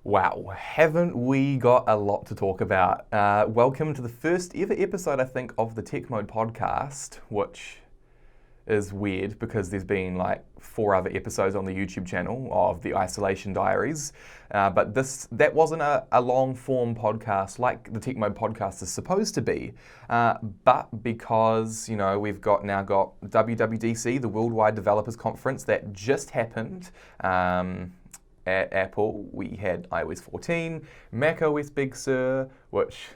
Wow, haven't we got a lot to talk about? Welcome to the first ever episode, I think, of the TechMode podcast, which is weird because there's been like 4 other episodes on the YouTube channel of the Isolation Diaries. But that wasn't a long form podcast like the TechMode podcast is supposed to be. But because, we've now got WWDC, the Worldwide Developers Conference, that just happened. At Apple, we had iOS 14, macOS Big Sur, which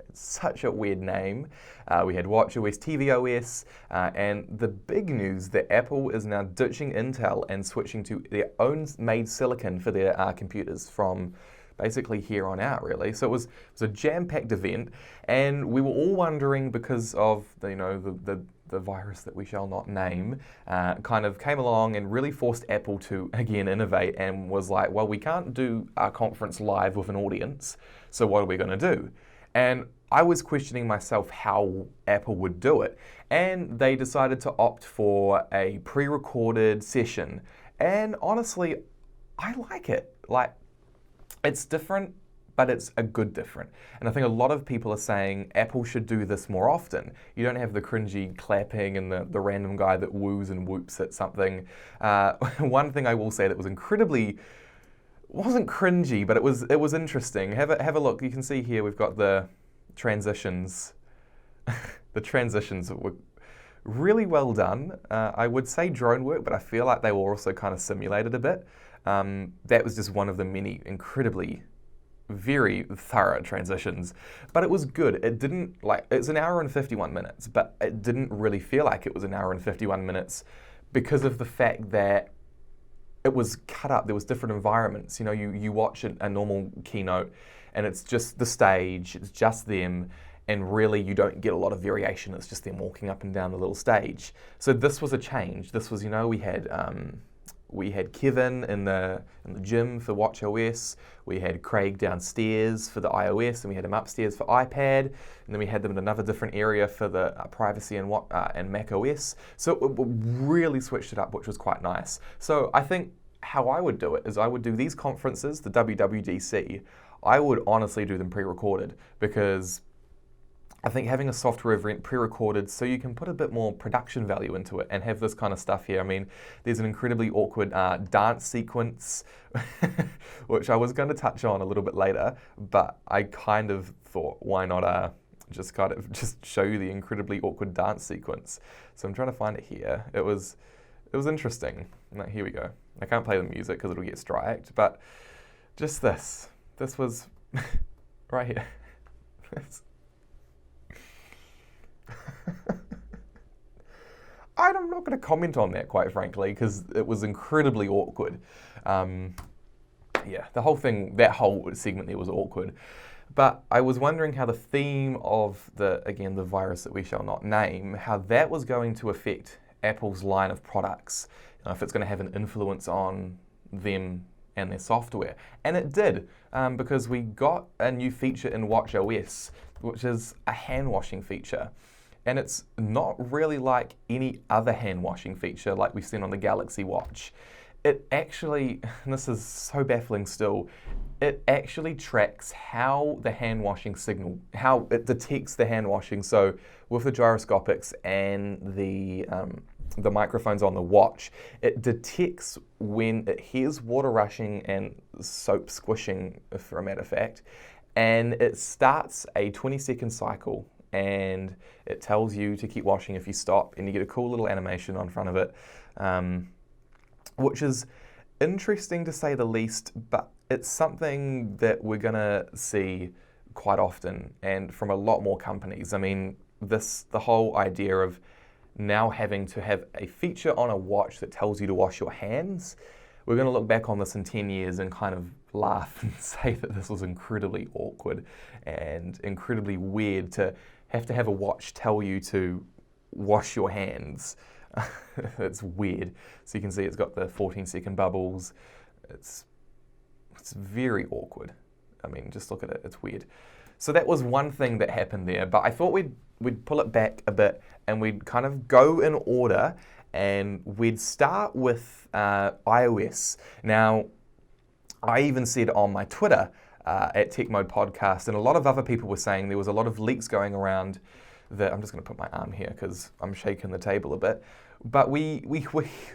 it's such a weird name. We had watchOS, tvOS, and the big news that Apple is now ditching Intel and switching to their own made silicon for their computers from basically here on out, really. So it was a jam-packed event, and we were all wondering because of the virus that we shall not name, kind of came along and really forced Apple to, again, innovate and was like, well, we can't do our conference live with an audience, so what are we going to do? And I was questioning myself how Apple would do it, and they decided to opt for a pre-recorded session. And honestly, I like it. It's different, but it's a good different. And I think a lot of people are saying Apple should do this more often. You don't have the cringy clapping and the random guy that woos and whoops at something. One thing I will say that was wasn't cringy, but it was interesting. Have a look. You can see here we've got the transitions. The transitions were really well done. I would say drone work, but I feel like they were also kind of simulated a bit. That was just one of the many incredibly very thorough transitions, but it was good. It didn't it's an hour and 51 minutes, but it didn't really feel like it was an hour and 51 minutes because of the fact that it was cut up. There was different environments. You watch a normal keynote and it's just the stage, it's just them, and really you don't get a lot of variation. It's just them walking up and down the little stage. So this was a change. This was, we had Kevin in the gym for watchOS, we had Craig downstairs for the iOS, and we had him upstairs for iPad, and then we had them in another different area for the privacy and macOS. So it really switched it up, which was quite nice. So I think how I would do it is I would do these conferences, the WWDC, I would honestly do them pre-recorded, because I think having a software event pre-recorded so you can put a bit more production value into it and have this kind of stuff here. I mean, there's an incredibly awkward dance sequence, which I was going to touch on a little bit later, but I kind of thought, why not just show you the incredibly awkward dance sequence. So I'm trying to find it here. It was interesting. Here we go. I can't play the music because it'll get striked, but just this was right here. I'm not going to comment on that, quite frankly, because it was incredibly awkward. That whole segment there was awkward. But I was wondering how the theme of the virus that we shall not name, how that was going to affect Apple's line of products. If it's going to have an influence on them and their software. And it did, because we got a new feature in watchOS, which is a hand washing feature. And it's not really like any other hand washing feature like we've seen on the Galaxy Watch. It actually, and this is so baffling still, it actually tracks how the hand washing signal, how it detects the hand washing. So with the gyroscopics and the microphones on the watch, it detects when it hears water rushing and soap squishing, for a matter of fact, and it starts a 20-second cycle. And it tells you to keep washing if you stop, and you get a cool little animation on front of it, which is interesting to say the least, but it's something that we're going to see quite often and from a lot more companies. I mean, the whole idea of now having to have a feature on a watch that tells you to wash your hands, we're going to look back on this in 10 years and kind of laugh and say that this was incredibly awkward and incredibly weird to have a watch tell you to wash your hands. It's weird. So you can see it's got the 14-second bubbles. It's very awkward. I mean, just look at it. It's weird. So that was one thing that happened there. But I thought we'd pull it back a bit and we'd kind of go in order, and we'd start with iOS. Now, I even said on my Twitter at TechMode Podcast, and a lot of other people were saying there was a lot of leaks going around that, I'm just going to put my arm here because I'm shaking the table a bit, but we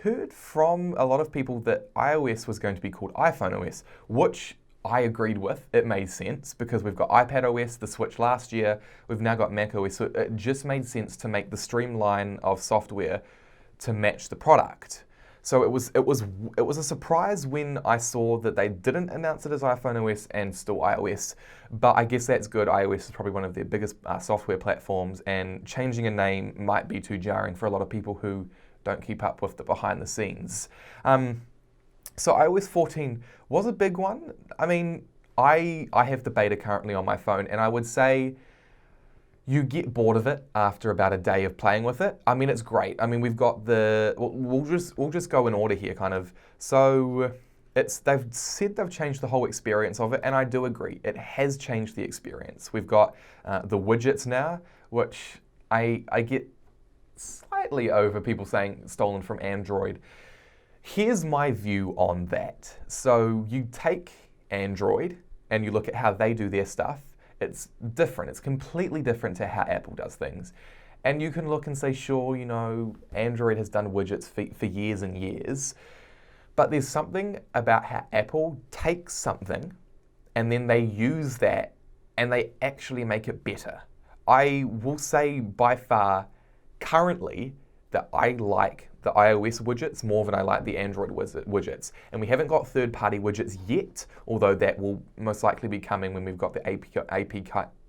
heard from a lot of people that iOS was going to be called iPhone OS, which I agreed with. It made sense because we've got iPadOS, the Switch last year, we've now got macOS, so it just made sense to make the streamline of software to match the product. So it was a surprise when I saw that they didn't announce it as iPhone OS and still iOS, but I guess that's good. iOS is probably one of their biggest software platforms, and changing a name might be too jarring for a lot of people who don't keep up with the behind the scenes. So iOS 14 was a big one. I mean, I have the beta currently on my phone, and I would say you get bored of it after about a day of playing with it. I mean, it's great. I mean, we've got we'll just go in order here, kind of. So they've said they've changed the whole experience of it, and I do agree. It has changed the experience. We've got the widgets now, which I get slightly over people saying stolen from Android. Here's my view on that. So you take Android and you look at how they do their stuff. It's different. It's completely different to how Apple does things. And you can look and say, sure, you know, Android has done widgets for years and years. But there's something about how Apple takes something and then they use that and they actually make it better. I will say by far, currently, that I like the iOS widgets more than I like the Android widgets. And we haven't got third-party widgets yet, although that will most likely be coming when we've got the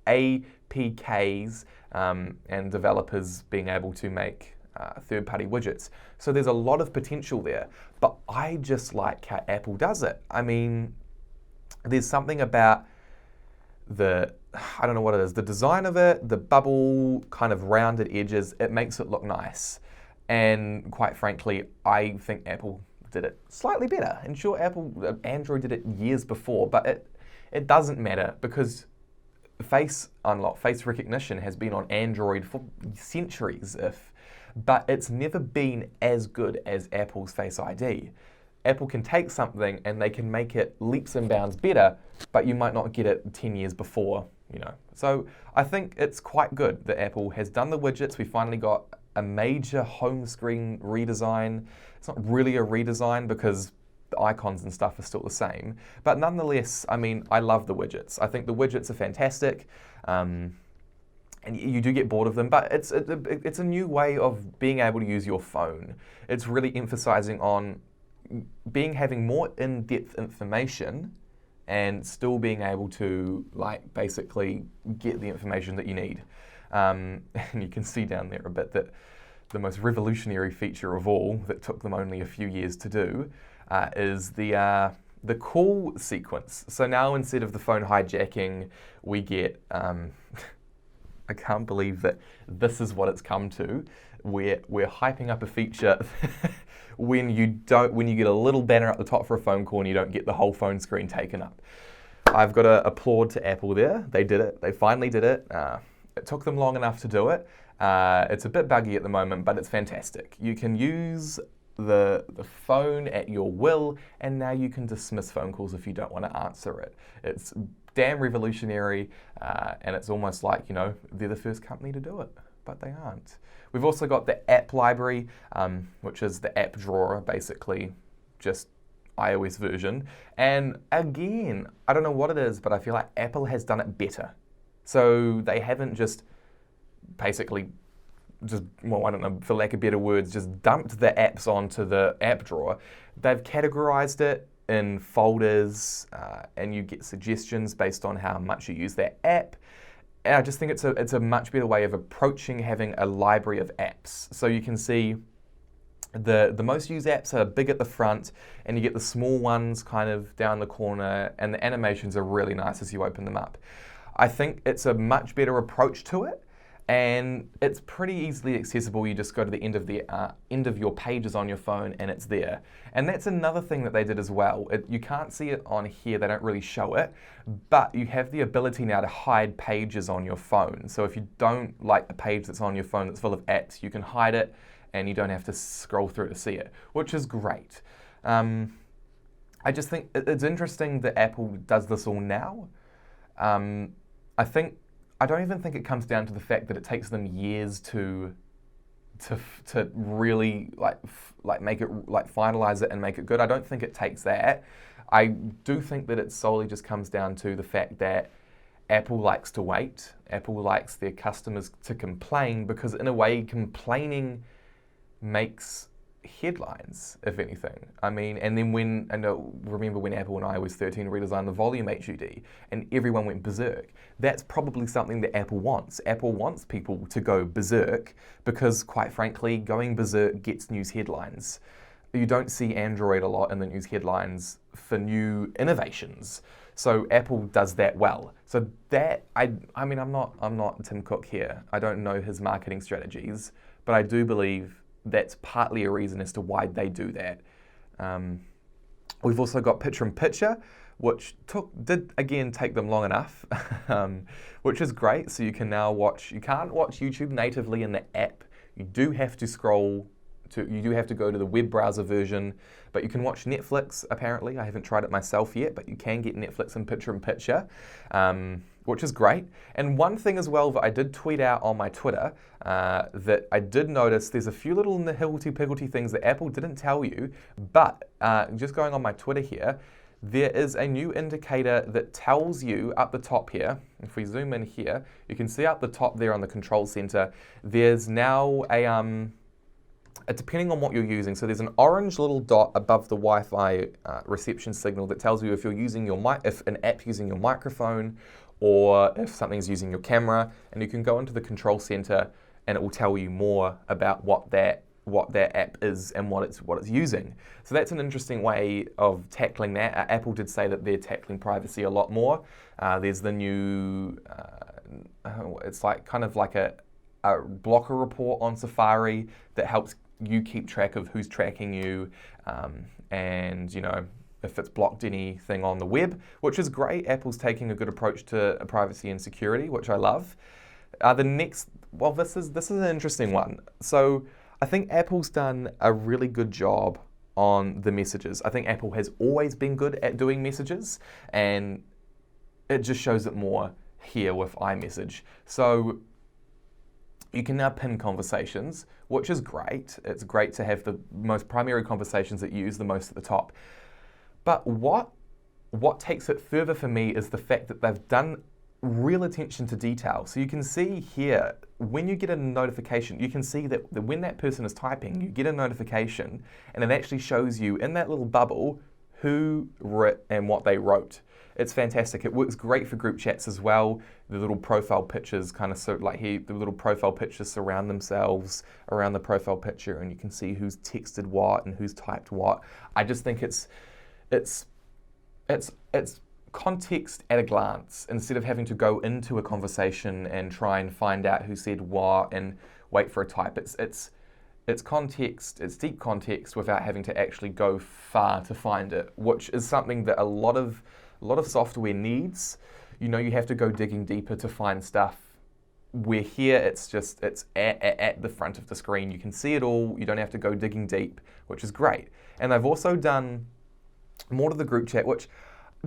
APKs and developers being able to make third-party widgets. So there's a lot of potential there, but I just like how Apple does it. I mean, there's something about I don't know what it is, the design of it, the bubble kind of rounded edges, it makes it look nice. And quite frankly, I think Apple did it slightly better. And sure, Android did it years before, but it doesn't matter because face recognition has been on Android for centuries, but it's never been as good as Apple's Face ID. Apple can take something and they can make it leaps and bounds better, but you might not get it 10 years before, you know. So I think it's quite good that Apple has done the widgets. We finally got a major home screen redesign. It's not really a redesign because the icons and stuff are still the same. But nonetheless, I mean, I love the widgets. I think the widgets are fantastic. And you do get bored of them, but it's a new way of being able to use your phone. It's really emphasizing on having more in-depth information and still being able to basically get the information that you need. And you can see down there a bit that the most revolutionary feature of all that took them only a few years to do is the call sequence. So now instead of the phone hijacking, we get I can't believe that this is what it's come to. We're hyping up a feature when you get a little banner at the top for a phone call and you don't get the whole phone screen taken up. I've got to applaud to Apple there. They did it. They finally did it. It took them long enough to do it. It's a bit buggy at the moment, but it's fantastic. You can use the phone at your will, and now you can dismiss phone calls if you don't want to answer it. It's damn revolutionary, and it's almost like, you know, they're the first company to do it, but they aren't. We've also got the app library, which is the app drawer, basically just iOS version. And again, I don't know what it is, but I feel like Apple has done it better. So they haven't just basically well, I don't know, for lack of better words, just dumped the apps onto the app drawer. They've categorized it in folders, and you get suggestions based on how much you use that app. And I just think it's a much better way of approaching having a library of apps. So you can see the most used apps are big at the front, and you get the small ones kind of down the corner, and the animations are really nice as you open them up. I think it's a much better approach to it, and it's pretty easily accessible. You just go to the end of your pages on your phone, and it's there. And that's another thing that they did as well. You can't see it on here; they don't really show it, but you have the ability now to hide pages on your phone. So if you don't like a page that's on your phone that's full of apps, you can hide it, and you don't have to scroll through to see it, which is great. I just think it's interesting that Apple does this all now. I think I don't even think it comes down to the fact that it takes them years to really make it finalize it and make it good. I don't think it takes that. I do think that it solely just comes down to the fact that Apple likes to wait. Apple likes their customers to complain because in a way complaining makes headlines, if anything. I mean, and then remember when Apple and iOS 13 redesigned the volume HUD and everyone went berserk. That's probably something that Apple wants. Apple wants people to go berserk because, quite frankly, going berserk gets news headlines. You don't see Android a lot in the news headlines for new innovations. So Apple does that well. So that, I mean, I'm not Tim Cook here. I don't know his marketing strategies, but I do believe that's partly a reason as to why they do that. We've also got picture-in-picture, which did again take them long enough, which is great. So you can now you can't watch YouTube natively in the app. You do have to go to the web browser version, but you can watch Netflix, apparently. I haven't tried it myself yet, but you can get Netflix in picture-in-picture, which is great. And one thing as well that I did tweet out on my Twitter, that I did notice there's a few little higgledy-piggledy things that Apple didn't tell you, but just going on my Twitter here, there is a new indicator that tells you up the top here. If we zoom in here, you can see up the top there on the control center, there's now depending on what you're using, so there's an orange little dot above the Wi-Fi reception signal that tells you if you're using if an app using your microphone or if something's using your camera, and you can go into the control center and it will tell you more about what that app is and what it's using. So that's an interesting way of tackling that. Apple did say that they're tackling privacy a lot more. There's the new, it's like kind of like a blocker report on Safari that helps you keep track of who's tracking you, and if it's blocked anything on the web, which is great. Apple's taking a good approach to privacy and security, which I love. This is an interesting one. So I think Apple's done a really good job on the messages. I think Apple has always been good at doing messages, and it just shows it more here with iMessage. So you can now pin conversations, which is great. It's great to have the most primary conversations that you use the most at the top. But what takes it further for me is the fact that they've done real attention to detail. So you can see here, when you get a notification, you can see that when that person is typing, you get a notification and it actually shows you in that little bubble who wrote and what they wrote. It's fantastic. It works great for group chats as well. The little profile pictures the little profile pictures surround themselves around the profile picture, and you can see who's texted what and who's typed what. I just think it's context at a glance instead of having to go into a conversation and try and find out who said what and wait for a type. It's context, it's deep context without having to actually go far to find it, which is something that a lot of software needs. You have to go digging deeper to find stuff. Where here it's at the front of the screen. You can see it all. You don't have to go digging deep, which is great. And they've also done more to the group chat, which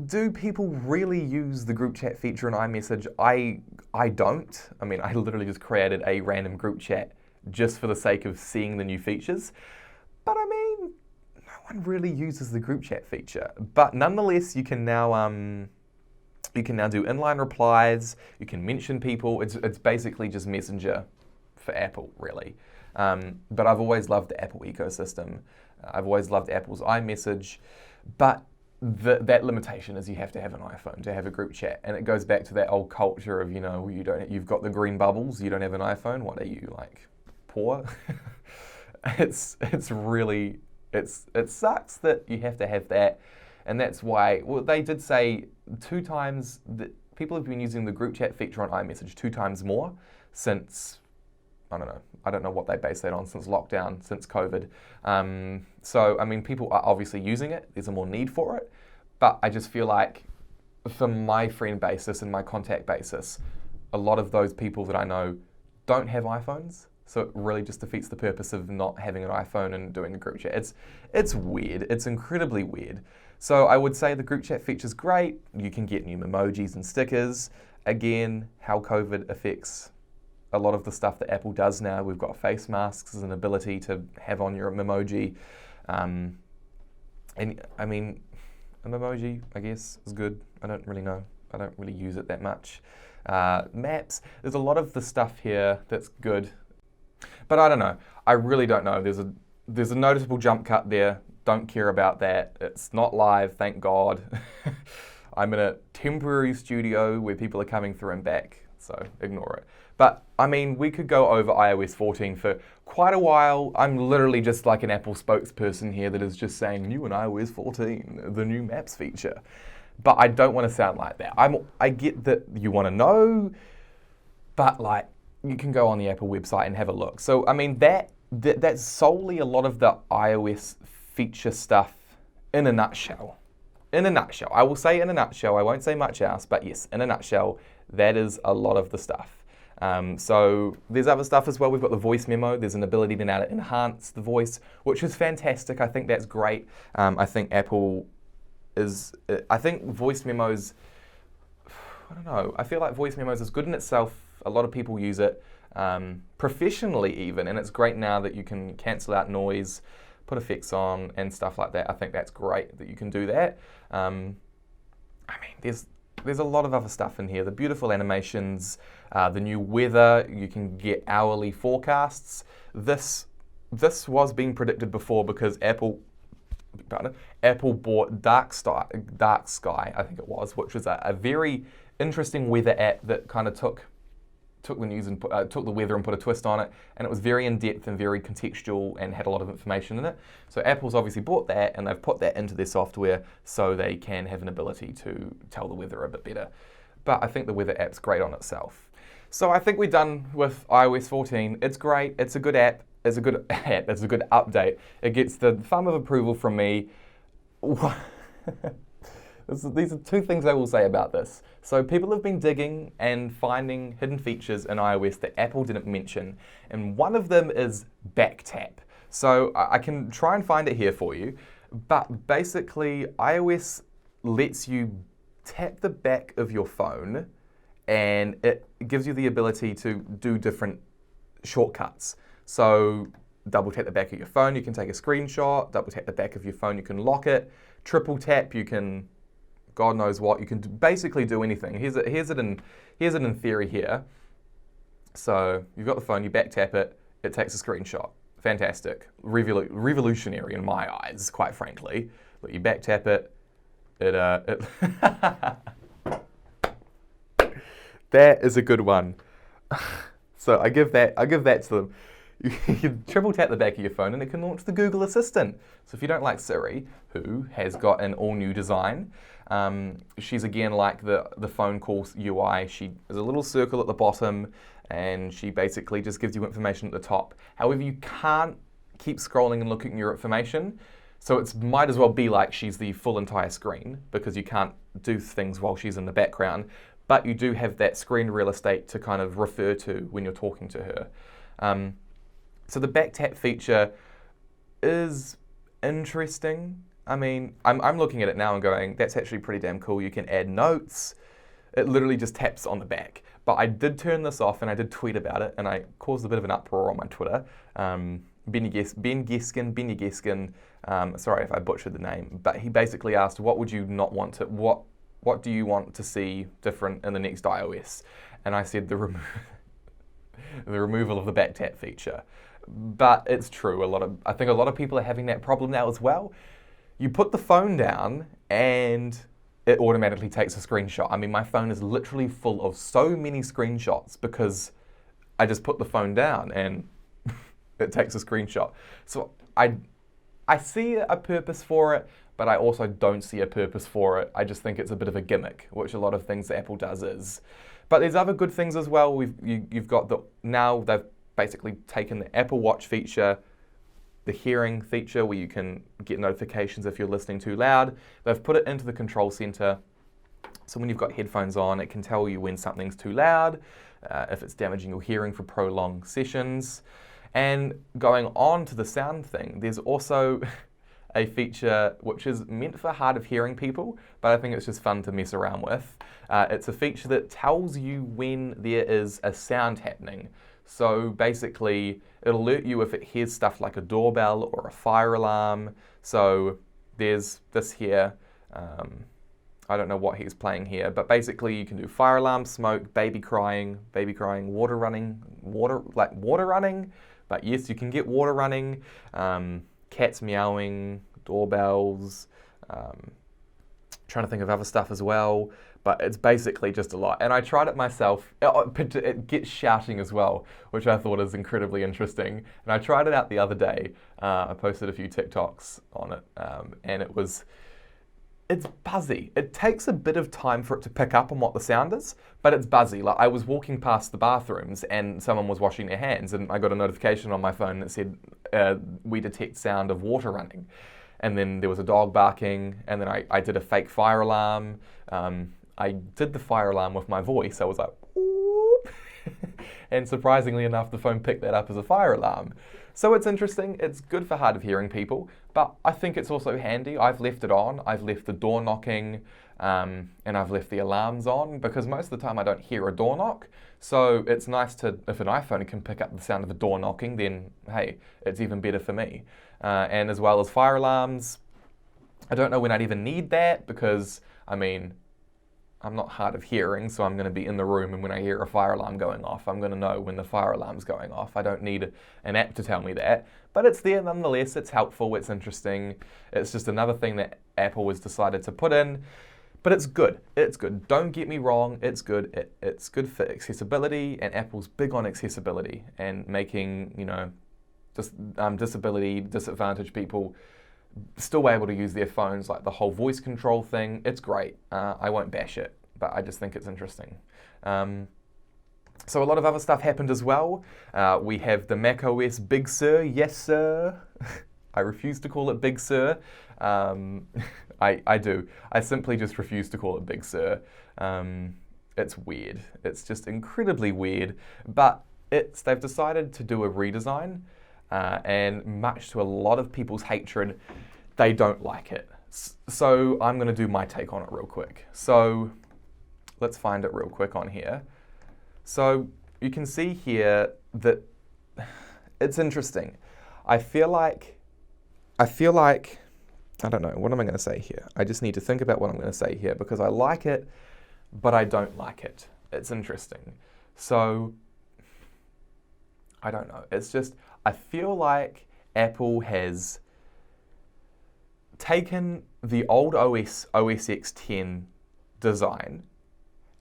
do people really use the group chat feature in iMessage? I don't. I mean, I literally just created a random group chat just for the sake of seeing the new features. But I mean, no one really uses the group chat feature. But nonetheless, you can now do inline replies. You can mention people. It's basically just Messenger for Apple, really. But I've always loved the Apple ecosystem. I've always loved Apple's iMessage, but that limitation is you have to have an iPhone to have a group chat, and it goes back to that old culture of you've got the green bubbles, you don't have an iPhone. What are you, like, poor? It sucks that you have to have that, and that's why. Well, they did say 2 times that people have been using the group chat feature on iMessage 2 times more since. I don't know what they base that on, since lockdown, since COVID. So, I mean, people are obviously using it. There's a more need for it. But I just feel like for my friend basis and my contact basis, a lot of those people that I know don't have iPhones. So it really just defeats the purpose of not having an iPhone and doing a group chat. It's weird. It's incredibly weird. So I would say the group chat feature's great. You can get new emojis and stickers. Again, how COVID affects a lot of the stuff that Apple does now. We've got face masks as an ability to have on your emoji. And I mean, an emoji, I guess, is good. I don't really know. I don't really use it that much. Maps, there's a lot of the stuff here that's good. But I don't know. I really don't know. There's a noticeable jump cut there. Don't care about that. It's not live, thank God. I'm in a temporary studio where people are coming through and back, so ignore it. But, I mean, we could go over iOS 14 for quite a while. I'm literally just like an Apple spokesperson here that is just saying, new in iOS 14, the new Maps feature. But I don't want to sound like that. I get that you want to know, but like, you can go on the Apple website and have a look. So, I mean, that's solely a lot of the iOS feature stuff in a nutshell. In a nutshell. I will say in a nutshell. I won't say much else, but yes, in a nutshell, that is a lot of the stuff. So there's other stuff as well. We've got the voice memo. There's an ability to now enhance the voice, which is fantastic. I think that's great. I think I think voice memos, I don't know. I feel like voice memos is good in itself. A lot of people use it professionally even, and it's great now that you can cancel out noise, put effects on and stuff like that. I think that's great that you can do that. I mean, there's a lot of other stuff in here. The beautiful animations, the new weather, you can get hourly forecasts. This was being predicted before because Apple bought Dark Sky, I think it was, which was a very interesting weather app that kind of took the news and took the weather and put a twist on it, and it was very in-depth and very contextual and had a lot of information in it. So Apple's obviously bought that and they've put that into their software so they can have an ability to tell the weather a bit better. But I think the weather app's great on itself. So I think we're done with iOS 14. It's great, it's a good app, it's a good update. It gets the thumb of approval from me. These are two things I will say about this. So people have been digging and finding hidden features in iOS that Apple didn't mention, and one of them is back tap. So I can try and find it here for you, but basically iOS lets you tap the back of your phone and it gives you the ability to do different shortcuts. So double tap the back of your phone, you can take a screenshot. Double tap the back of your phone, you can lock it. Triple tap, you can God knows what. You can basically do anything. Here's it in theory here. So you've got the phone, you back tap it, it takes a screenshot. Fantastic. Revolutionary in my eyes, quite frankly. But you back tap it, that is a good one. So I give that to them. You triple tap the back of your phone and it can launch the Google Assistant. So if you don't like Siri, who has got an all-new design, she's again like the phone call UI. She has a little circle at the bottom and she basically just gives you information at the top. However, you can't keep scrolling and looking at your information. So it might as well be like she's the full entire screen because you can't do things while she's in the background. But you do have that screen real estate to kind of refer to when you're talking to her. So the back tap feature is interesting. I mean, I'm looking at it now and going, that's actually pretty damn cool. You can add notes. It literally just taps on the back. But I did turn this off and I did tweet about it and I caused a bit of an uproar on my Twitter. Ben Geskin, sorry if I butchered the name, but he basically asked, what would you not want to, what do you want to see different in the next iOS? And I said the removal of the back tap feature. But it's true, I think a lot of people are having that problem now as well. You put the phone down and it automatically takes a screenshot. I mean, my phone is literally full of so many screenshots because I just put the phone down and it takes a screenshot. So I see a purpose for it, but I also don't see a purpose for it. I just think it's a bit of a gimmick, which a lot of things that Apple does is. But there's other good things as well. You've got now they've basically taken the Apple Watch feature, the hearing feature where you can get notifications if you're listening too loud. They've put it into the control center. So when you've got headphones on, it can tell you when something's too loud, if it's damaging your hearing for prolonged sessions. And going on to the sound thing, there's also a feature which is meant for hard of hearing people, but I think it's just fun to mess around with. It's a feature that tells you when there is a sound happening. So basically, it'll alert you if it hears stuff like a doorbell or a fire alarm. So there's this here. I don't know what he's playing here, but basically you can do fire alarm, smoke, baby crying, water running, water running. But yes, you can get water running, cats meowing, doorbells, trying to think of other stuff as well. But it's basically just a lot. And I tried it myself. It gets shouting as well, which I thought is incredibly interesting. And I tried it out the other day. I posted a few TikToks on it, and it's buzzy. It takes a bit of time for it to pick up on what the sound is, but it's buzzy. Like I was walking past the bathrooms and someone was washing their hands, and I got a notification on my phone that said, we detect sound of water running. And then there was a dog barking, and then I did a fake fire alarm. I did the fire alarm with my voice. I was like, whoop. And surprisingly enough, the phone picked that up as a fire alarm. So it's interesting. It's good for hard of hearing people, but I think it's also handy. I've left it on. I've left the door knocking, and I've left the alarms on because most of the time I don't hear a door knock. So it's nice to, if an iPhone can pick up the sound of a door knocking, then hey, it's even better for me. And as well as fire alarms, I don't know when I'd even need that because, I mean, I'm not hard of hearing, so I'm going to be in the room, and when I hear a fire alarm going off, I'm going to know when the fire alarm's going off. I don't need an app to tell me that, but it's there nonetheless. It's helpful, it's interesting. It's just another thing that Apple has decided to put in, but it's good. It's good. Don't get me wrong, it's good. It's good for accessibility, and Apple's big on accessibility and making, just disability, disadvantaged people still able to use their phones, like the whole voice control thing. It's great. I won't bash it, but I just think it's interesting. So a lot of other stuff happened as well. We have the macOS Big Sur. Yes, sir. I refuse to call it Big Sur. I do. I simply just refuse to call it Big Sur. It's weird. It's just incredibly weird. But they've decided to do a redesign. And much to a lot of people's hatred, they don't like it. So I'm going to do my take on it real quick. So let's find it real quick on here. So you can see here that it's interesting. I feel like, I don't know, what am I going to say here? I just need to think about what I'm going to say here because I like it, but I don't like it. It's interesting. So I don't know. It's just, I feel like Apple has taken the old OS X 10 design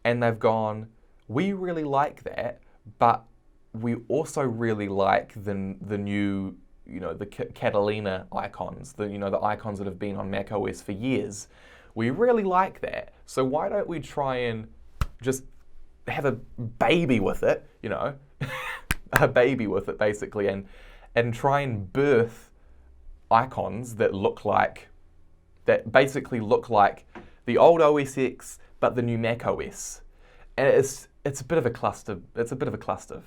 and they've gone, we really like that, but we also really like the new, the Catalina icons, the icons that have been on macOS for years. We really like that. So why don't we try and just have a baby with it, a baby with it basically, and try and birth icons that basically look like the old OS X but the new macOS. And it's a bit of a cluster. It's a bit of a cluster,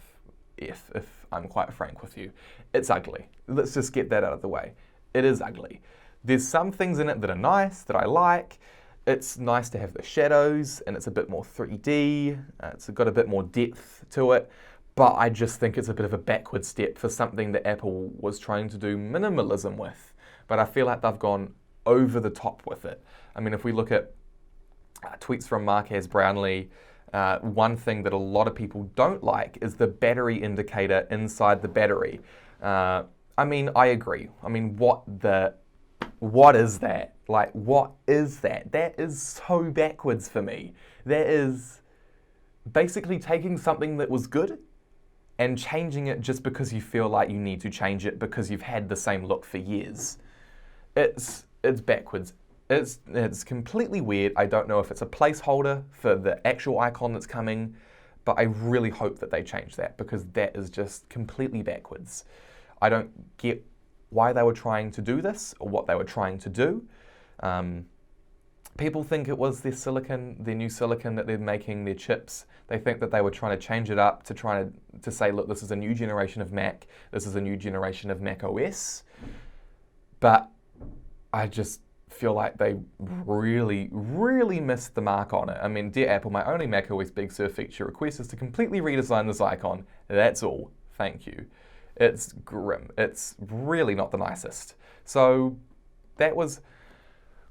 if I'm quite frank with you. It's ugly. Let's just get that out of the way. It is ugly. There's some things in it that are nice, that I like. It's nice to have the shadows, and it's a bit more 3D. It's got a bit more depth to it. But I just think it's a bit of a backward step for something that Apple was trying to do minimalism with. But I feel like they've gone over the top with it. I mean, if we look at tweets from Marques Brownlee, one thing that a lot of people don't like is the battery indicator inside the battery. I mean, I agree. I mean, what is that? Like, what is that? That is so backwards for me. That is basically taking something that was good and changing it just because you feel like you need to change it because you've had the same look for years. It's backwards. It's completely weird. I don't know if it's a placeholder for the actual icon that's coming, but I really hope that they change that because that is just completely backwards. I don't get why they were trying to do this or what they were trying to do. People think it was their new silicon that they're making, their chips. They think that they were trying to change it up to say, look, this is a new generation of Mac, this is a new generation of Mac OS. But I just feel like they really, really missed the mark on it. I mean, dear Apple, my only macOS Big Sur feature request is to completely redesign this icon. That's all. Thank you. It's grim. It's really not the nicest. So that was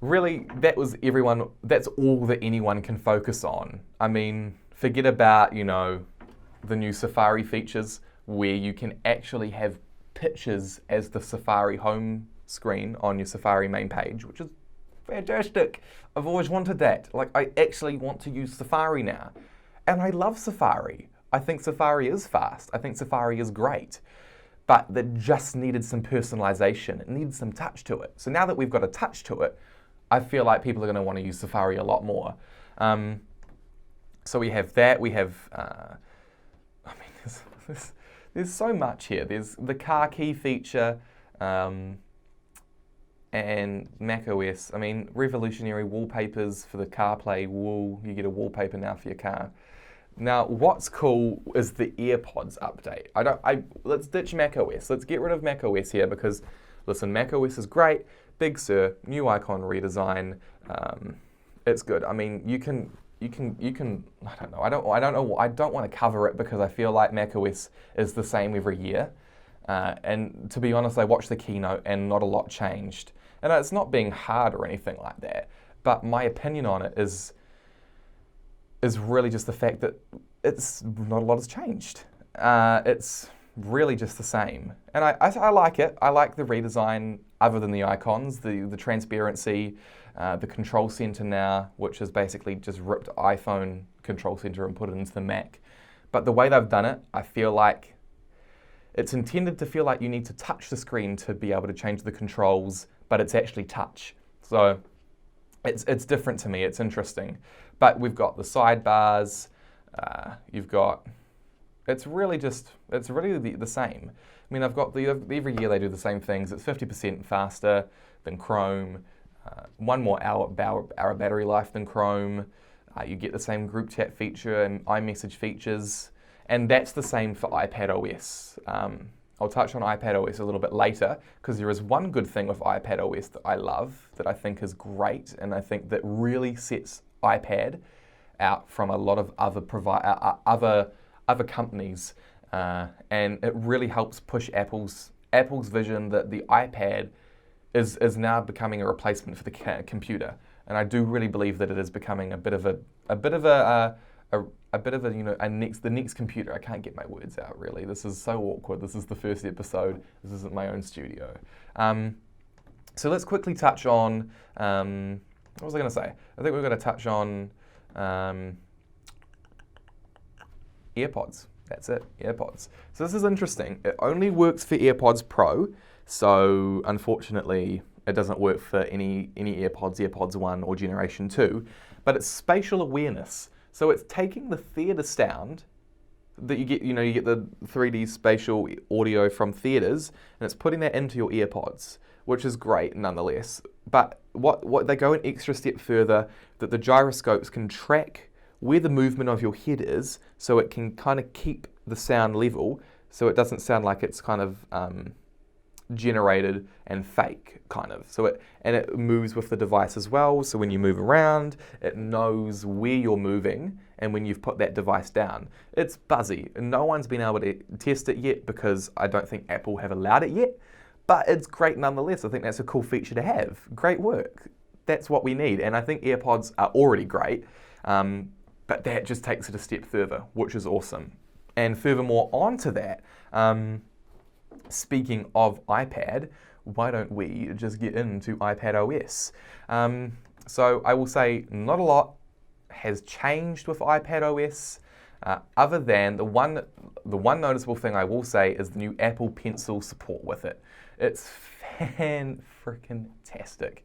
everyone, that's all that anyone can focus on. I mean, forget about, the new Safari features where you can actually have pictures as the Safari home screen on your Safari main page, which is fantastic. I've always wanted that. Like, I actually want to use Safari now. And I love Safari. I think Safari is fast. I think Safari is great. But that just needed some personalization. It needed some touch to it. So now that we've got a touch to it, I feel like people are going to want to use Safari a lot more. So we have that. We have, there's so much here. There's the car key feature, and macOS. I mean, revolutionary wallpapers for the CarPlay. You get a wallpaper now for your car. Now, what's cool is the AirPods update. Let's ditch macOS. Let's get rid of macOS here because, listen, macOS is great. Big Sur, new icon redesign. It's good. I mean, you can. I don't know. I don't want to cover it because I feel like macOS is the same every year. And to be honest, I watched the keynote and not a lot changed. And it's not being hard or anything like that. But my opinion on it is really just the fact that it's not a lot has changed. It's really just the same. And I like it. I like the redesign other than the icons, the transparency, the control center now, which is basically just ripped iPhone control center and put it into the Mac. But the way they've done it, I feel like it's intended to feel like you need to touch the screen to be able to change the controls, but it's actually touch. So it's different to me. It's interesting. But we've got the sidebars. It's really the same. I mean, every year they do the same things. It's 50% faster than Chrome, 1 more hour battery life than Chrome. You get the same group chat feature and iMessage features. And that's the same for iPadOS. I'll touch on iPadOS a little bit later because there is one good thing with iPadOS that I love, that I think is great, and I think that really sets iPad out from a lot of other companies, and it really helps push Apple's vision that the iPad is now becoming a replacement for the computer. And I do really believe that it is becoming the next computer. I can't get my words out really. This is so awkward. This is the first episode. This isn't my own studio. So let's quickly touch on, what was I going to say? I think we're going to touch on AirPods. That's it, AirPods. So this is interesting. It only works for AirPods Pro. So unfortunately, it doesn't work for any AirPods 1 or Generation 2. But it's spatial awareness. So it's taking the theatre sound that you get, you get the 3D spatial audio from theatres, and it's putting that into your AirPods, which is great nonetheless. But what they go an extra step further, that the gyroscopes can track where the movement of your head is, so it can kind of keep the sound level, so it doesn't sound like it's kind of generated and fake, kind of. So it moves with the device as well. So when you move around, it knows where you're moving, and when you've put that device down, it's buzzy. No one's been able to test it yet because I don't think Apple have allowed it yet. But it's great nonetheless. I think that's a cool feature to have. Great work. That's what we need. And I think AirPods are already great, but that just takes it a step further, which is awesome. And furthermore, onto that, speaking of iPad, why don't we just get into iPadOS? So I will say not a lot has changed with iPadOS, other than the one noticeable thing I will say is the new Apple Pencil support with it. It's fan-freaking-tastic.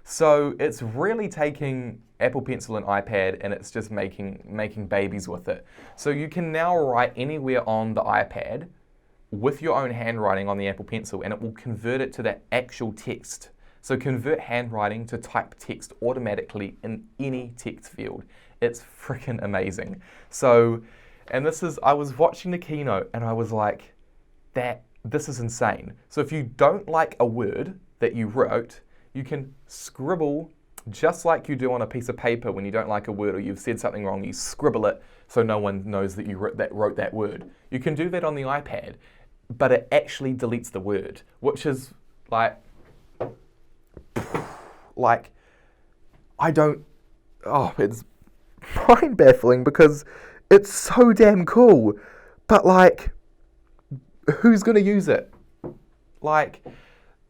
So it's really taking Apple Pencil and iPad and it's just making babies with it. So you can now write anywhere on the iPad with your own handwriting on the Apple Pencil, and it will convert it to that actual text. So convert handwriting to typed text automatically in any text field. It's freaking amazing. So, and I was watching the keynote and I was like, this is insane. So if you don't like a word that you wrote, You can scribble just like you do on a piece of paper when you don't like a word or you've said something wrong. You scribble it so no one knows that you wrote that word. You can do that on the iPad, but it actually deletes the word, which is like it's mind baffling because it's so damn cool, but like, who's gonna use it? Like,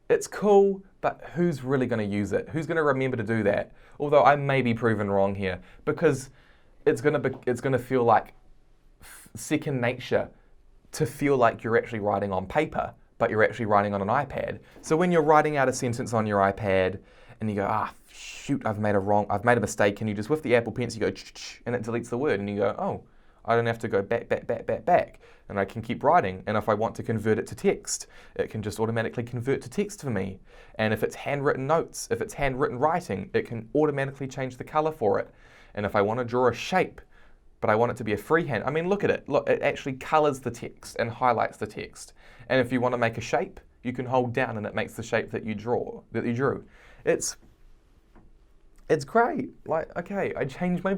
it's cool, but who's really going to use it? Who's going to remember to do that? Although I may be proven wrong here, because it's going to feel like second nature to feel like you're actually writing on paper, but you're actually writing on an iPad. So when you're writing out a sentence on your iPad and you go, shoot, I've made a mistake, and you just with the Apple Pencil you go, and it deletes the word, and you go, oh, I don't have to go back, and I can keep writing. And if I want to convert it to text, it can just automatically convert to text for me. And if it's handwritten notes, if it's handwritten writing, it can automatically change the color for it. And if I want to draw a shape, but I want it to be a freehand, I mean, look at it. Look, it actually colors the text and highlights the text. And if you want to make a shape, you can hold down and it makes the shape that you drew. It's great. Like, okay, I changed my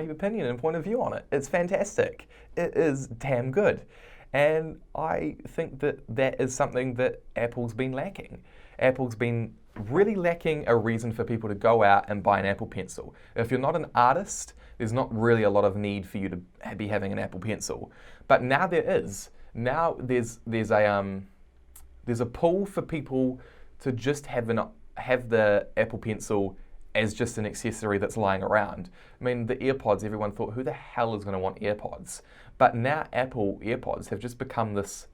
opinion and point of view on it. It's fantastic. It is damn good. And I think that is something that Apple's been lacking. Apple's been really lacking a reason for people to go out and buy an Apple Pencil. If you're not an artist, there's not really a lot of need for you to be having an Apple Pencil. But now there is. Now there's a pull for people to just have the Apple Pencil as just an accessory that's lying around. I mean, the AirPods, everyone thought, who the hell is going to want AirPods? But now Apple AirPods have just become this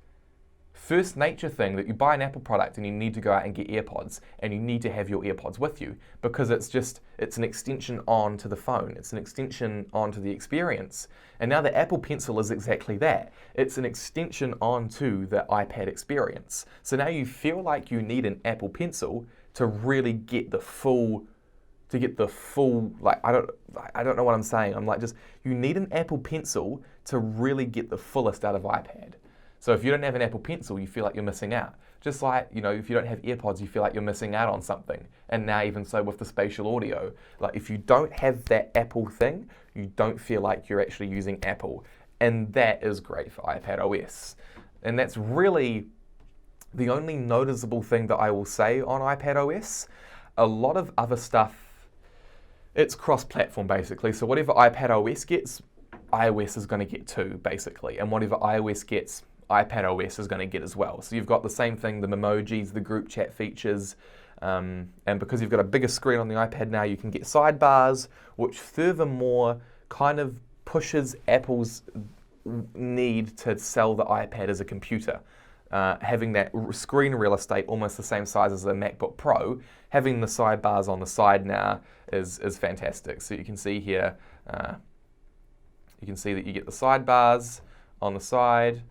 first nature thing that you buy an Apple product and you need to go out and get AirPods, and you need to have your AirPods with you because it's an extension onto the phone. It's an extension onto the experience. And now the Apple Pencil is exactly that. It's an extension onto the iPad experience. So now you feel like you need an Apple Pencil to really get the full, like, I don't know what I'm saying. I'm like, just, you need an Apple Pencil to really get the fullest out of iPad. So if you don't have an Apple Pencil, you feel like you're missing out. Just like, if you don't have AirPods, you feel like you're missing out on something. And now even so with the spatial audio, like if you don't have that Apple thing, you don't feel like you're actually using Apple. And that is great for iPadOS. And that's really the only noticeable thing that I will say on iPadOS. A lot of other stuff, it's cross-platform basically. So whatever iPadOS gets, iOS is going to get too, basically. And whatever iOS gets, iPadOS is going to get as well. So you've got the same thing, the emojis, the group chat features, and because you've got a bigger screen on the iPad now, you can get sidebars, which furthermore kind of pushes Apple's need to sell the iPad as a computer. Having that screen real estate almost the same size as a MacBook Pro, having the sidebars on the side now is fantastic. So you can see here, you can see that you get the sidebars on the side,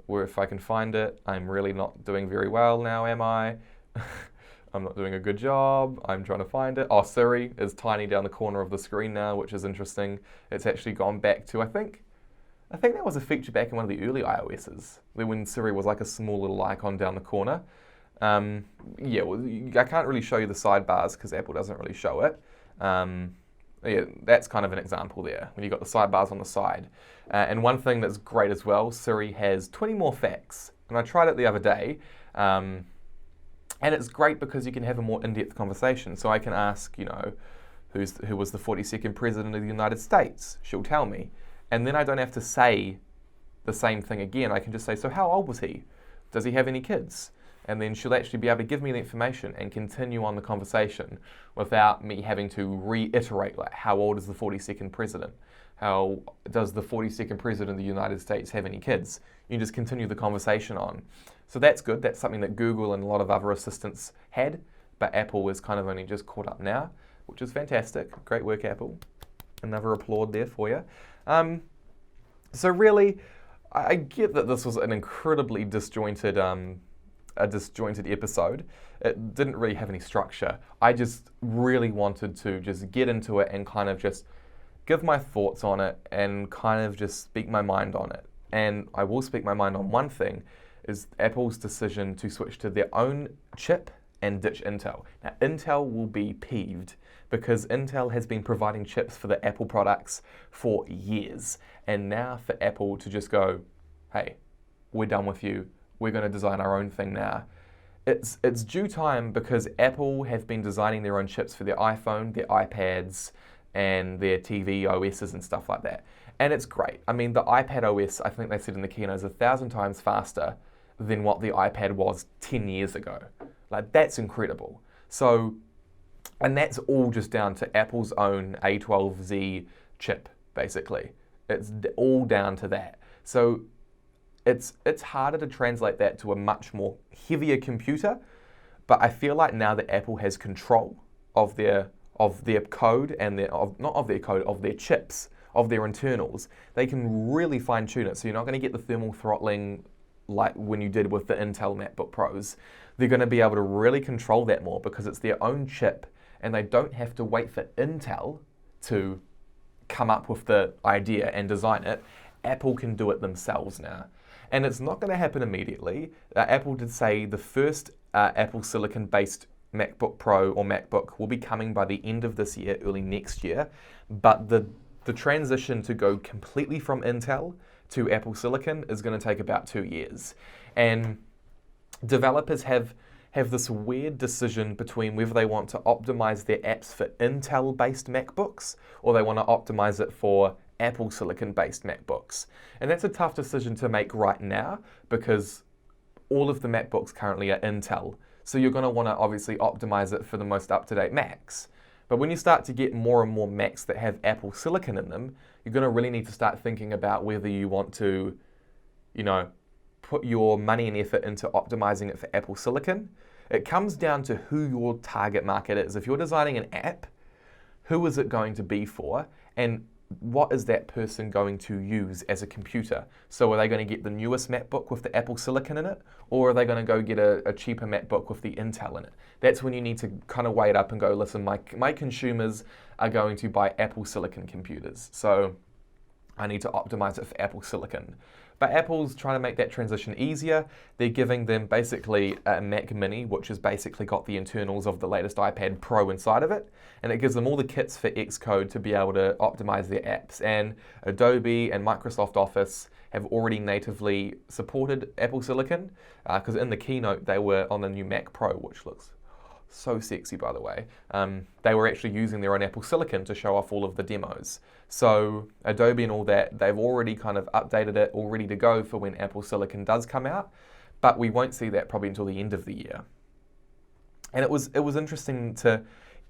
where if I can find it, I'm really not doing very well now, am I? I'm not doing a good job. I'm trying to find it. Oh, Siri is tiny down the corner of the screen now, which is interesting. It's actually gone back to, I think that was a feature back in one of the early iOSs, when Siri was like a small little icon down the corner. I can't really show you the sidebars because Apple doesn't really show it. That's kind of an example there, when you've got the sidebars on the side. And one thing that's great as well, Siri has 20 more facts. And I tried it the other day, and it's great because you can have a more in-depth conversation. So I can ask, who was the 42nd President of the United States? She'll tell me. And then I don't have to say the same thing again. I can just say, so how old was he? Does he have any kids? And then she'll actually be able to give me the information and continue on the conversation without me having to reiterate, like, how old is the 42nd president? How does the 42nd president of the United States have any kids? You just continue the conversation on. So that's good. That's something that Google and a lot of other assistants had, but Apple is kind of only just caught up now, which is fantastic. Great work, Apple. Another applaud there for you. So really, I get that this was an incredibly disjointed episode. It didn't really have any structure. I just really wanted to just get into it and kind of just give my thoughts on it and kind of just speak my mind on it. And I will speak my mind on one thing, is Apple's decision to switch to their own chip and ditch Intel. Now, Intel will be peeved because Intel has been providing chips for the Apple products for years. And now for Apple to just go, hey, we're done with you. We're going to design our own thing now. It's due time because Apple have been designing their own chips for their iPhone, their iPads, and their TV OSs and stuff like that. And it's great. I mean, the iPadOS, I think they said in the keynote, is 1,000 times faster than what the iPad was 10 years ago. Like, that's incredible. So, and that's all just down to Apple's own A12Z chip, basically. It's all down to that. So it's harder to translate that to a much more heavier computer, but I feel like now that Apple has control of their code and of their chips, of their internals, they can really fine tune it. So you're not going to get the thermal throttling like when you did with the Intel MacBook Pros. They're going to be able to really control that more because it's their own chip and they don't have to wait for Intel to come up with the idea and design it. Apple can do it themselves now. And it's not going to happen immediately. Apple did say the first Apple Silicon-based MacBook Pro or MacBook will be coming by the end of this year, early next year. But the transition to go completely from Intel to Apple Silicon is going to take about 2 years. And developers have this weird decision between whether they want to optimize their apps for Intel-based MacBooks or they want to optimize it for Apple Silicon-based MacBooks. And that's a tough decision to make right now because all of the MacBooks currently are Intel. So you're going to want to obviously optimize it for the most up-to-date Macs. But when you start to get more and more Macs that have Apple Silicon in them, you're going to really need to start thinking about whether you want to, put your money and effort into optimizing it for Apple Silicon. It comes down to who your target market is. If you're designing an app, who is it going to be for? And what is that person going to use as a computer? So are they going to get the newest MacBook with the Apple Silicon in it? Or are they going to go get a cheaper MacBook with the Intel in it? That's when you need to kind of weigh it up and go, listen, my consumers are going to buy Apple Silicon computers. So I need to optimize it for Apple Silicon. But Apple's trying to make that transition easier. They're giving them basically a Mac Mini, which has basically got the internals of the latest iPad Pro inside of it. And it gives them all the kits for Xcode to be able to optimize their apps. And Adobe and Microsoft Office have already natively supported Apple Silicon, because in the keynote they were on the new Mac Pro, which looks so sexy, by the way. They were actually using their own Apple Silicon to show off all of the demos. So Adobe and all that, they've already kind of updated it, all ready to go for when Apple Silicon does come out, but we won't see that probably until the end of the year. And it was interesting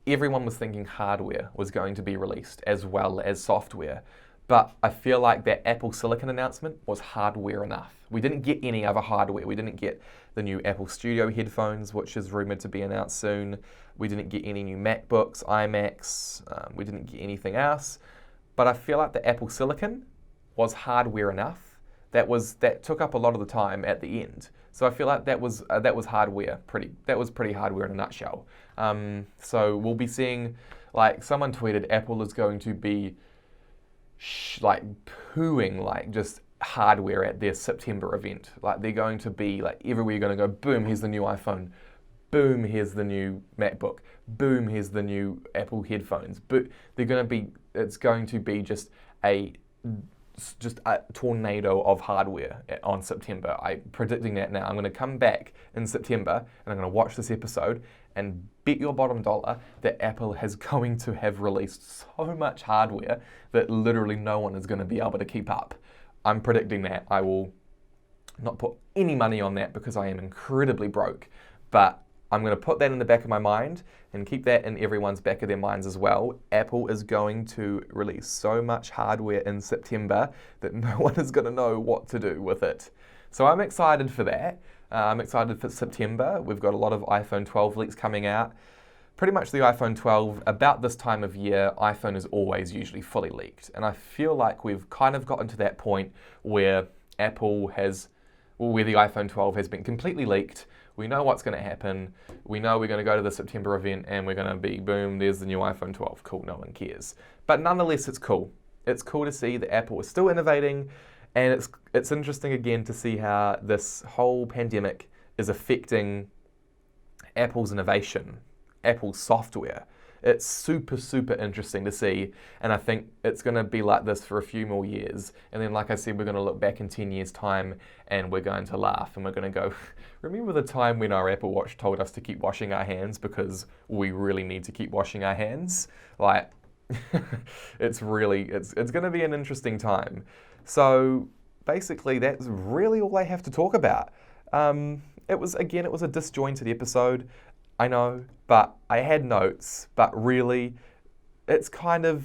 everyone was thinking hardware was going to be released as well as software, but I feel like that Apple Silicon announcement was hardware enough. We didn't get any other hardware. We didn't get the new Apple Studio headphones, which is rumored to be announced soon. We didn't get any new MacBooks, iMacs. We didn't get anything else. But I feel like the Apple Silicon was hardware enough. That took up a lot of the time at the end. So I feel like that was hardware. That was pretty hardware in a nutshell. So we'll be seeing, like someone tweeted, Apple is going to be pooing just hardware at their September event. Like they're going to be like everywhere you're going to go, boom, here's the new iPhone. Boom, here's the new MacBook. Boom, here's the new Apple headphones. But it's going to be just a tornado of hardware on September. I'm predicting that now. I'm going to come back in September and I'm going to watch this episode and bet your bottom dollar that Apple is going to have released so much hardware that literally no one is going to be able to keep up. I'm predicting that. I will not put any money on that because I am incredibly broke, but I'm going to put that in the back of my mind and keep that in everyone's back of their minds as well. Apple is going to release so much hardware in September that no one is going to know what to do with it. So I'm excited for that. I'm excited for September. We've got a lot of iPhone 12 leaks coming out. Pretty much the iPhone 12, about this time of year, iPhone is always usually fully leaked. And I feel like we've kind of gotten to that point where where the iPhone 12 has been completely leaked. We know what's going to happen. We know we're going to go to the September event and we're going to be, boom, there's the new iPhone 12. Cool, no one cares. But nonetheless, it's cool. It's cool to see that Apple is still innovating, and it's interesting again to see how this whole pandemic is affecting Apple's innovation, Apple's software. It's super, super interesting to see, and I think it's going to be like this for a few more years. And then, like I said, we're going to look back in 10 years' time and we're going to laugh and we're going to go, remember the time when our Apple Watch told us to keep washing our hands because we really need to keep washing our hands? Like, it's going to be an interesting time. So basically, that's really all I have to talk about. It was a disjointed episode. I know, but I had notes, but really, it's a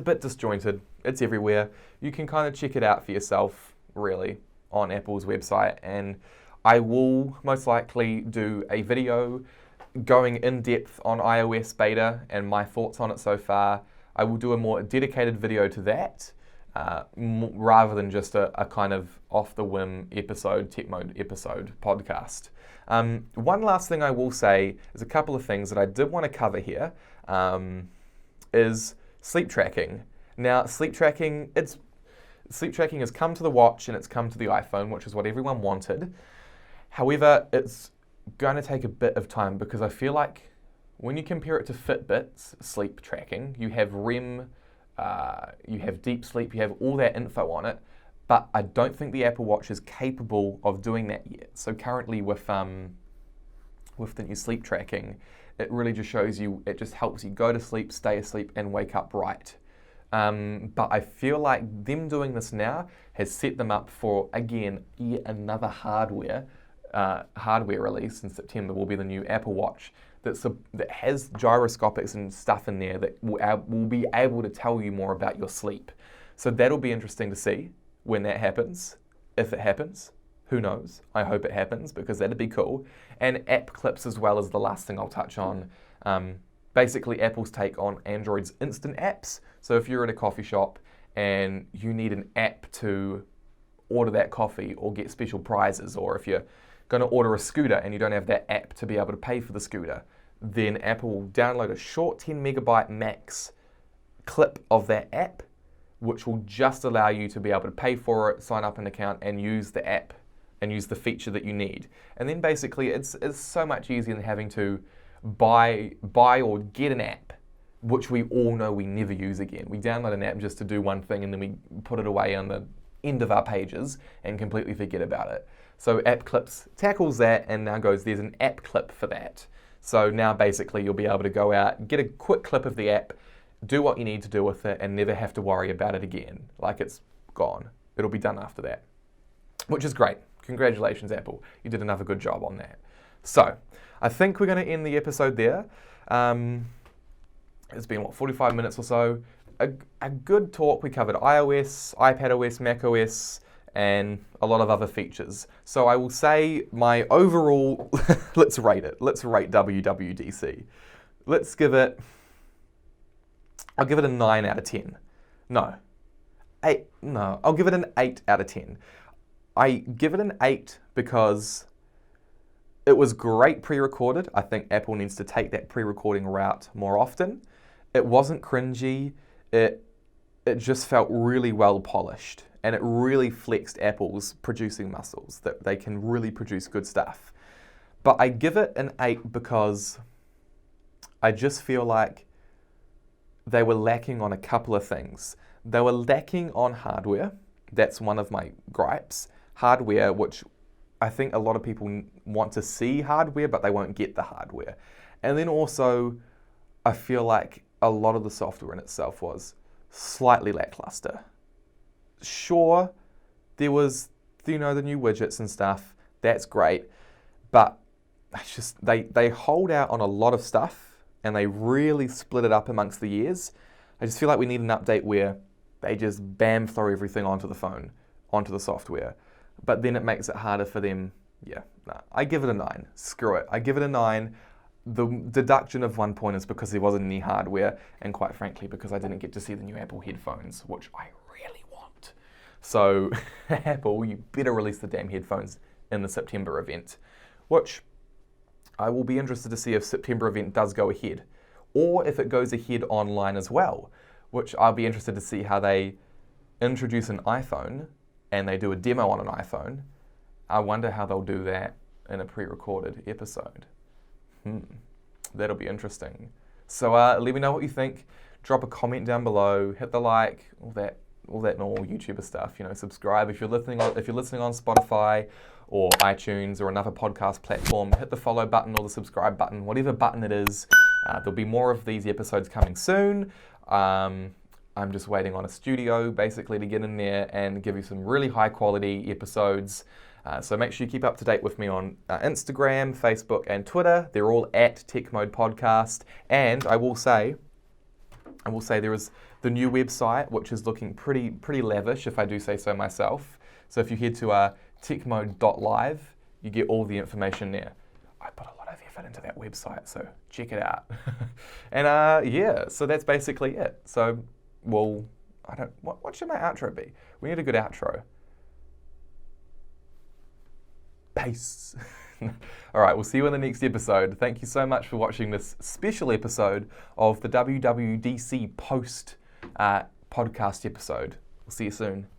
bit disjointed. It's everywhere. You can kind of check it out for yourself, really, on Apple's website, and I will most likely do a video going in depth on iOS beta and my thoughts on it so far. I will do a more dedicated video to that, rather than just a kind of off-the-whim episode, TechMode episode podcast. One last thing I will say is a couple of things that I did want to cover here, is sleep tracking. Now, sleep tracking has come to the watch and it's come to the iPhone, which is what everyone wanted. However, it's going to take a bit of time because I feel like when you compare it to Fitbit's sleep tracking, you have REM, you have deep sleep, you have all that info on it, but I don't think the Apple Watch is capable of doing that yet. So currently with the new sleep tracking, it really just shows you, it just helps you go to sleep, stay asleep, and wake up right. But I feel like them doing this now has set them up for, again, yet another hardware release in September will be the new Apple Watch that has gyroscopics and stuff in there that will be able to tell you more about your sleep. So that'll be interesting to see when that happens, if it happens. Who knows? I hope it happens because that'd be cool. And app clips as well is the last thing I'll touch on. Basically, Apple's take on Android's instant apps. So if you're at a coffee shop and you need an app to order that coffee or get special prizes, or if you're going to order a scooter and you don't have that app to be able to pay for the scooter, then Apple will download a short 10 megabyte max clip of that app, which will just allow you to be able to pay for it, sign up an account, and use the app and use the feature that you need. And then basically it's so much easier than having to buy or get an app, which we all know we never use again. We download an app just to do one thing and then we put it away on the end of our pages and completely forget about it. So App Clips tackles that and now goes, there's an app clip for that. So now basically you'll be able to go out, get a quick clip of the app, do what you need to do with it, and never have to worry about it again. Like, it's gone. It'll be done after that, which is great. Congratulations, Apple. You did another good job on that. So I think we're going to end the episode there. It's been, 45 minutes or so. A good talk. We covered iOS, iPadOS, macOS, and a lot of other features. So I will say my overall, let's rate it. Let's rate WWDC. I'll give it a 9 out of 10. No, I'll give it an 8 out of 10. I give it an 8 because it was great pre-recorded. I think Apple needs to take that pre-recording route more often. It wasn't cringy. It just felt really well polished, and it really flexed Apple's producing muscles, that they can really produce good stuff. But I give it an 8 because I just feel like they were lacking on a couple of things. They were lacking on hardware. That's one of my gripes. Hardware, which I think a lot of people want to see hardware, but they won't get the hardware. And then also, I feel like a lot of the software in itself was slightly lackluster. Sure, there was, the new widgets and stuff. That's great. But it's just, they hold out on a lot of stuff and they really split it up amongst the years. I just feel like we need an update where they just bam throw everything onto the phone, onto the software. But then it makes it harder for them. I give it a 9. Screw it. I give it a 9. The deduction of 1 point is because there wasn't any hardware, and quite frankly, because I didn't get to see the new Apple headphones, which I really want. So, Apple, you better release the damn headphones in the September event, which I will be interested to see if September event does go ahead, or if it goes ahead online as well, which I'll be interested to see how they introduce an iPhone and they do a demo on an iPhone. I wonder how they'll do that in a pre-recorded episode. That'll be interesting. So let me know what you think. Drop a comment down below. Hit the like. All that normal YouTuber stuff. Subscribe if you're listening on Spotify or iTunes or another podcast platform. Hit the follow button or the subscribe button, whatever button it is. There'll be more of these episodes coming soon. I'm just waiting on a studio basically to get in there and give you some really high quality episodes. So make sure you keep up to date with me on Instagram, Facebook, and Twitter. They're all at TechMode Podcast. And I will say there is the new website, which is looking pretty lavish, if I do say so myself. So if you head to techmode.live, you get all the information there. I put a lot of effort into that website, so check it out. And so that's basically it. So, well, what should my outro be? We need a good outro. Peace. All right, we'll see you in the next episode. Thank you so much for watching this special episode of the WWDC post podcast episode. We'll see you soon.